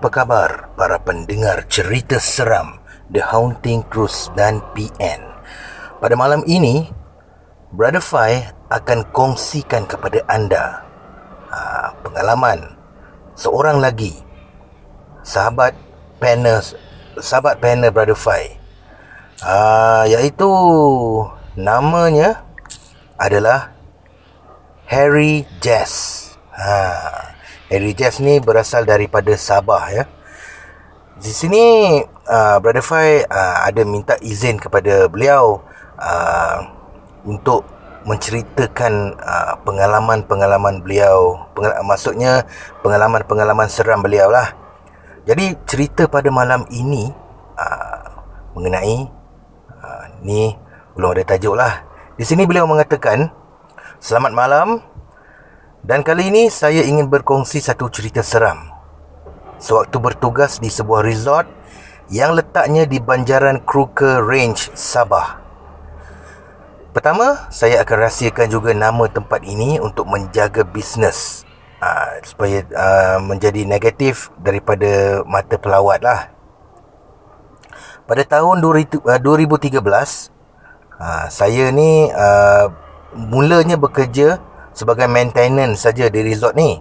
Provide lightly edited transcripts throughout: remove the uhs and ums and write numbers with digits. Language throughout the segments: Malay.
Apa khabar para pendengar cerita seram The Haunting Cruise dan PN? Pada malam ini, Brother Fai akan kongsikan kepada anda pengalaman seorang lagi sahabat panel Brother Fai, iaitu namanya adalah Harry Jazz. Harry Jazz ni berasal daripada Sabah ya. Di sini Brother Fai ada minta izin kepada beliau untuk menceritakan pengalaman-pengalaman beliau, maksudnya pengalaman-pengalaman seram beliau lah. Jadi cerita pada malam ini mengenai ni belum ada tajuk lah. Di sini beliau mengatakan, selamat malam, dan kali ini saya ingin berkongsi satu cerita seram sewaktu bertugas di sebuah resort yang letaknya di Banjaran Kruger Range, Sabah. Pertama, saya akan rahsiakan juga nama tempat ini untuk menjaga bisnes, supaya menjadi negatif daripada mata pelawat lah. Pada tahun 2013, saya ni mulanya bekerja sebagai maintenance saja di resort ni.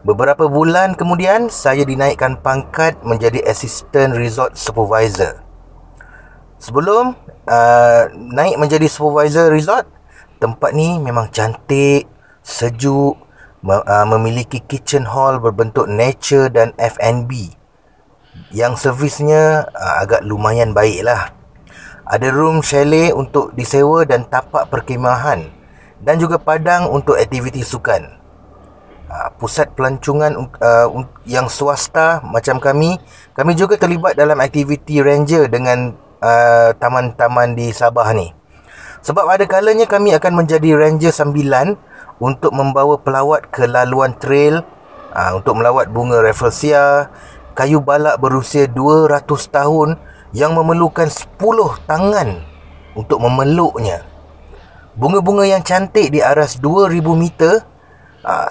Beberapa bulan kemudian, saya dinaikkan pangkat menjadi assistant resort supervisor. Sebelum naik menjadi supervisor resort, tempat ni memang cantik, sejuk, memiliki kitchen hall berbentuk nature dan F&B yang servisnya agak lumayan baik lah. Ada room chalet untuk disewa dan tapak perkhemahan, dan juga padang untuk aktiviti sukan. Pusat pelancongan yang swasta macam kami juga terlibat dalam aktiviti ranger dengan taman-taman di Sabah ni. Sebab ada kalanya kami akan menjadi ranger sambilan untuk membawa pelawat ke laluan trail, untuk melawat bunga rafflesia, kayu balak berusia 200 tahun yang memerlukan 10 tangan untuk memeluknya, bunga-bunga yang cantik di aras 2000 meter,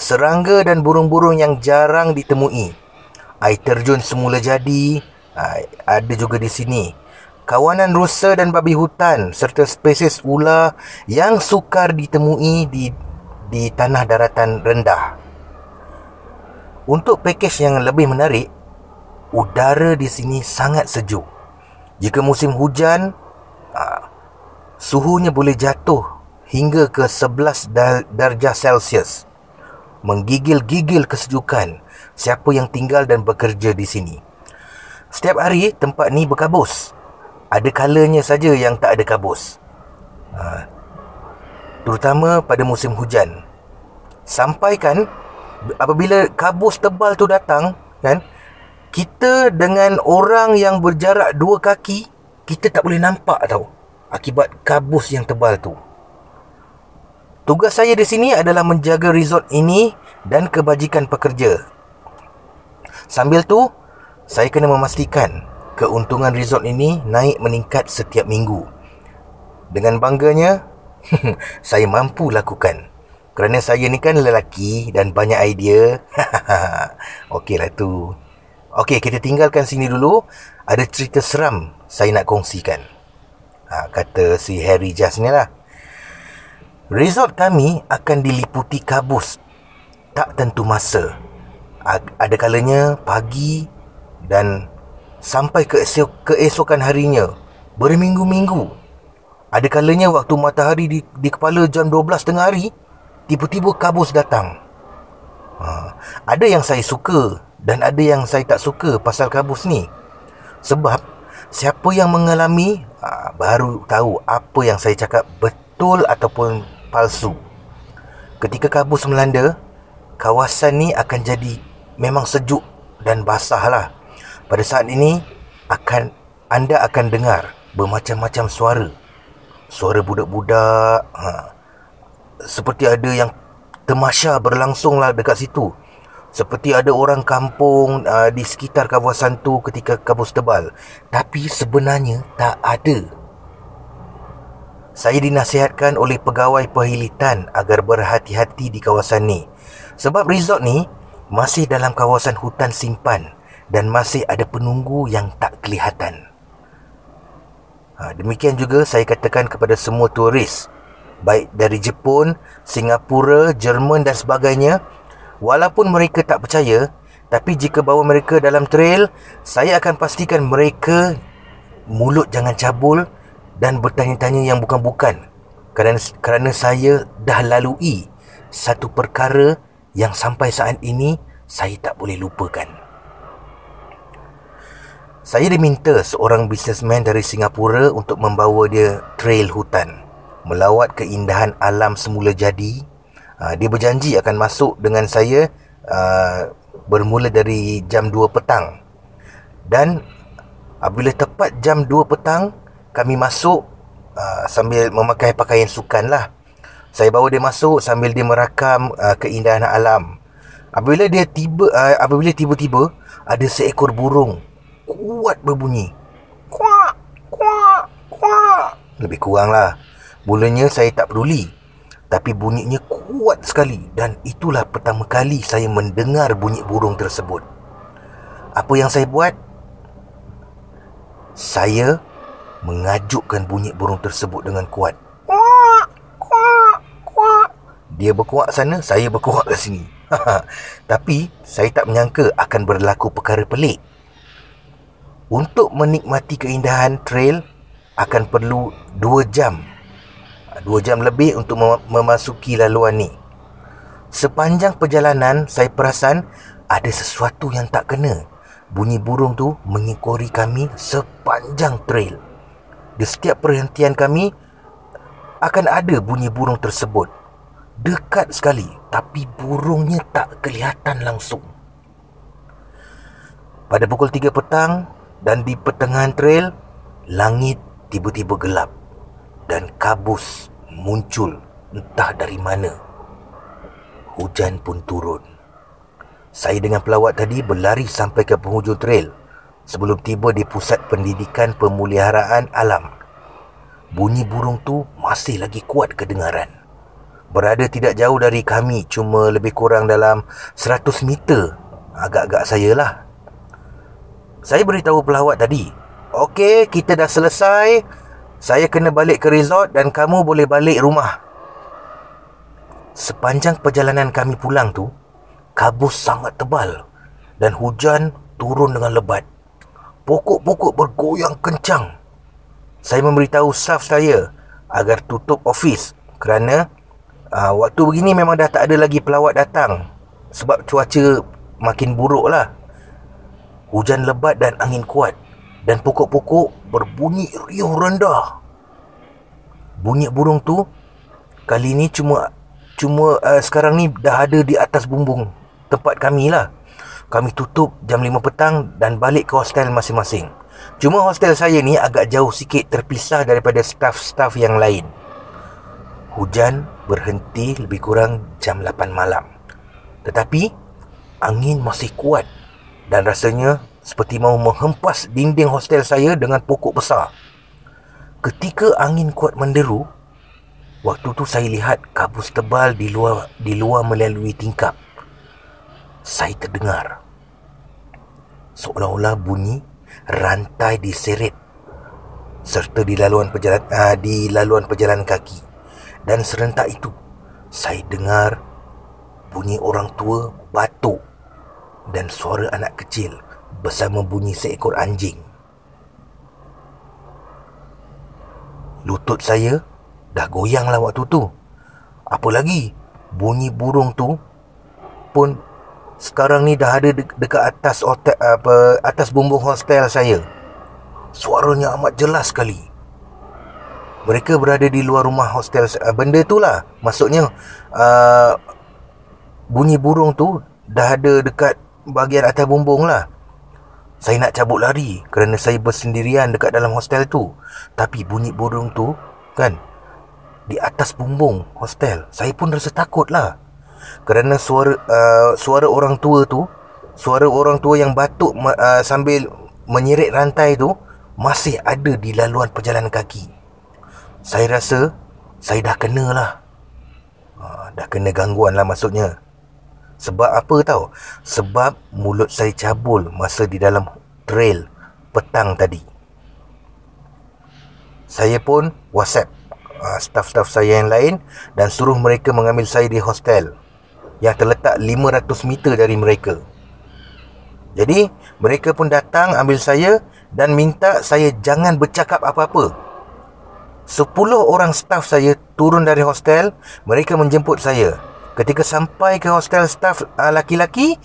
serangga dan burung-burung yang jarang ditemui, air terjun semula jadi, ada juga di sini, kawanan rusa dan babi hutan serta spesies ular yang sukar ditemui di tanah daratan rendah. Untuk pakej yang lebih menarik, udara di sini sangat sejuk. Jika musim hujan, suhunya boleh jatuh hingga ke 11 darjah Celsius. Menggigil-gigil kesejukan siapa yang tinggal dan bekerja di sini. Setiap hari tempat ni berkabus. Ada kalanya saja yang tak ada kabus, terutama pada musim hujan. Sampaikan apabila kabus tebal tu datang kan, kita dengan orang yang berjarak 2 kaki, kita tak boleh nampak tau, akibat kabus yang tebal tu. Tugas saya di sini adalah menjaga resort ini dan kebajikan pekerja. Sambil tu, saya kena memastikan keuntungan resort ini naik meningkat setiap minggu. Dengan bangganya, saya mampu lakukan. Kerana saya ni kan lelaki dan banyak idea. Okeylah tu. Okey, kita tinggalkan sini dulu. Ada cerita seram saya nak kongsikan. Kata si Harry Jazz ni lah. Resort kami akan diliputi kabus tak tentu masa. Ada kalanya pagi dan sampai keesokan harinya, berminggu-minggu. Ada kalanya waktu matahari di kepala jam 12 tengah hari, tiba-tiba kabus datang. Ada yang saya suka dan ada yang saya tak suka pasal kabus ni. Sebab siapa yang mengalami baru tahu apa yang saya cakap betul ataupun palsu. Ketika kabus melanda, kawasan ni akan jadi memang sejuk dan basah lah. Pada saat ini anda akan dengar bermacam-macam suara. Suara budak-budak, seperti ada yang tamasya berlangsung lah dekat situ. Seperti ada orang kampung di sekitar kawasan tu ketika kabus tebal. Tapi sebenarnya tak ada. Saya dinasihatkan oleh pegawai perkhidmatan agar berhati-hati di kawasan ni. Sebab resort ni masih dalam kawasan hutan simpan dan masih ada penunggu yang tak kelihatan. Demikian juga saya katakan kepada semua turis, baik dari Jepun, Singapura, Jerman dan sebagainya. Walaupun mereka tak percaya, tapi jika bawa mereka dalam trail, saya akan pastikan mereka mulut jangan cabul dan bertanya-tanya yang bukan-bukan. Kerana saya dah lalui satu perkara yang sampai saat ini saya tak boleh lupakan. Saya diminta seorang bisnesmen dari Singapura untuk membawa dia trail hutan, melawat keindahan alam semula jadi. Dia berjanji akan masuk dengan saya bermula dari jam 2 petang. Dan apabila tepat jam 2 petang, kami masuk sambil memakai pakaian sukan lah. Saya bawa dia masuk sambil dia merakam keindahan alam. Apabila tiba-tiba ada seekor burung kuat berbunyi. Kuak, kuak, kuak. Lebih kurang lah. Mulanya saya tak peduli, tapi bunyinya kuat sekali. Dan itulah pertama kali saya mendengar bunyi burung tersebut. Apa yang saya buat? Saya mengajukkan bunyi burung tersebut dengan kuat. Kuak, kuak, kuak. Dia berkuak sana, saya berkuak ke sini. Tapi saya tak menyangka akan berlaku perkara pelik. Untuk menikmati keindahan trail akan perlu 2 jam. 2 jam lebih untuk memasuki laluan ni. Sepanjang perjalanan saya perasan ada sesuatu yang tak kena. Bunyi burung tu mengikori kami sepanjang trail. Di setiap perhentian kami akan ada bunyi burung tersebut. Dekat sekali, tapi burungnya tak kelihatan langsung. Pada pukul 3 petang dan di pertengahan trail, langit tiba-tiba gelap dan kabus muncul entah dari mana. Hujan pun turun. Saya dengan pelawat tadi berlari sampai ke penghujung trail sebelum tiba di pusat pendidikan pemeliharaan alam. Bunyi burung tu masih lagi kuat kedengaran. Berada tidak jauh dari kami, cuma lebih kurang dalam 100 meter agak-agak saya lah. Saya beritahu pelawat tadi, okey, kita dah selesai. Saya kena balik ke resort dan kamu boleh balik rumah. Sepanjang perjalanan kami pulang tu, kabus sangat tebal dan hujan turun dengan lebat. Pokok-pokok bergoyang kencang. Saya memberitahu staf saya agar tutup ofis kerana waktu begini memang dah tak ada lagi pelawat datang sebab cuaca makin buruk lah. Hujan lebat dan angin kuat, dan pokok-pokok berbunyi riuh rendah. Bunyi burung tu kali ni cuma sekarang ni dah ada di atas bumbung tempat kami lah. Kami tutup jam 5 petang dan balik ke hostel masing-masing. Cuma hostel saya ni agak jauh sikit, terpisah daripada staf-staf yang lain. Hujan berhenti lebih kurang jam 8 malam. Tetapi angin masih kuat dan rasanya seperti mahu menghempas dinding hostel saya dengan pokok besar. Ketika angin kuat menderu, waktu tu saya lihat kabus tebal di luar melalui tingkap. Saya terdengar seolah-olah bunyi rantai diseret serta di laluan pejalan kaki. Dan serentak itu saya dengar bunyi orang tua batuk dan suara anak kecil bersama bunyi seekor anjing. Lutut saya dah goyang lah waktu tu. Apa lagi, bunyi burung tu pun sekarang ni dah ada dekat atas atas bumbung hostel saya. Suaranya amat jelas sekali. Mereka berada di luar rumah hostel. Benda tu lah, maksudnya bunyi burung tu dah ada dekat bahagian atas bumbung lah. Saya nak cabut lari kerana saya bersendirian dekat dalam hostel tu. Tapi bunyi burung tu kan di atas bumbung hostel. Saya pun rasa takut lah, kerana suara orang tua tu, suara orang tua yang batuk sambil menyeret rantai tu masih ada di laluan pejalan kaki. Saya rasa saya dah kena lah. Dah kena gangguan lah maksudnya. Sebab apa tahu? Sebab mulut saya cabul masa di dalam trail petang tadi. Saya pun WhatsApp staf-staf saya yang lain dan suruh mereka mengambil saya di hostel yang terletak 500 meter dari mereka. Jadi mereka pun datang ambil saya dan minta saya jangan bercakap apa-apa. 10 orang staf saya turun dari hostel. Mereka menjemput saya. Ketika sampai ke hostel staf laki-laki,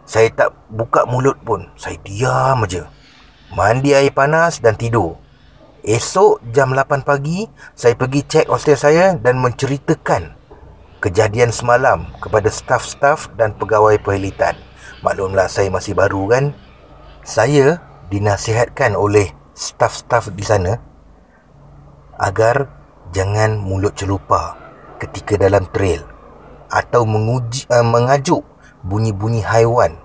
saya tak buka mulut pun. Saya diam aja, mandi air panas dan tidur. Esok jam 8 pagi, saya pergi cek hostel saya dan menceritakan kejadian semalam kepada staf-staf dan pegawai perkhidmatan. Maklumlah saya masih baru kan. Saya dinasihatkan oleh staf-staf di sana agar jangan mulut celupa ketika dalam trail atau mengajuk bunyi-bunyi haiwan,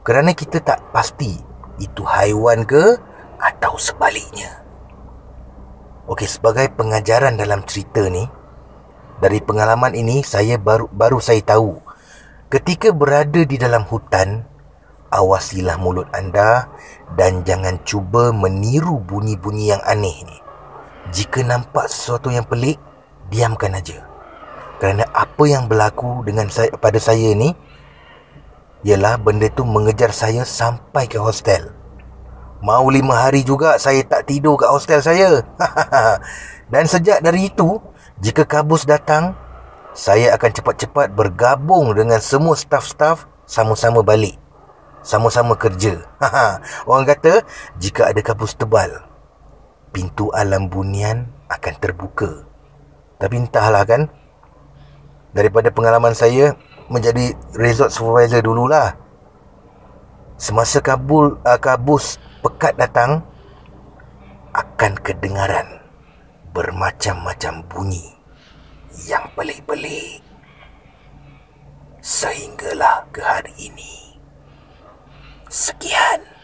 kerana kita tak pasti itu haiwan ke atau sebaliknya. Okey, sebagai pengajaran dalam cerita ni, dari pengalaman ini saya baru saya tahu, ketika berada di dalam hutan, awasilah mulut anda dan jangan cuba meniru bunyi-bunyi yang aneh ni. Jika nampak sesuatu yang pelik, diamkan aja. Kerana apa yang berlaku pada saya ni ialah benda tu mengejar saya sampai ke hostel. Mau 5 hari juga saya tak tidur kat hostel saya. Dan sejak dari itu, jika kabus datang, saya akan cepat-cepat bergabung dengan semua staf-staf, sama-sama balik, sama-sama kerja. Orang kata, jika ada kabus tebal, pintu alam bunian akan terbuka. Tapi entahlah kan, daripada pengalaman saya menjadi resort supervisor dululah, semasa kabus pekat datang, akan kedengaran bermacam-macam bunyi yang pelik-pelik. Sehinggalah ke hari ini. Sekian.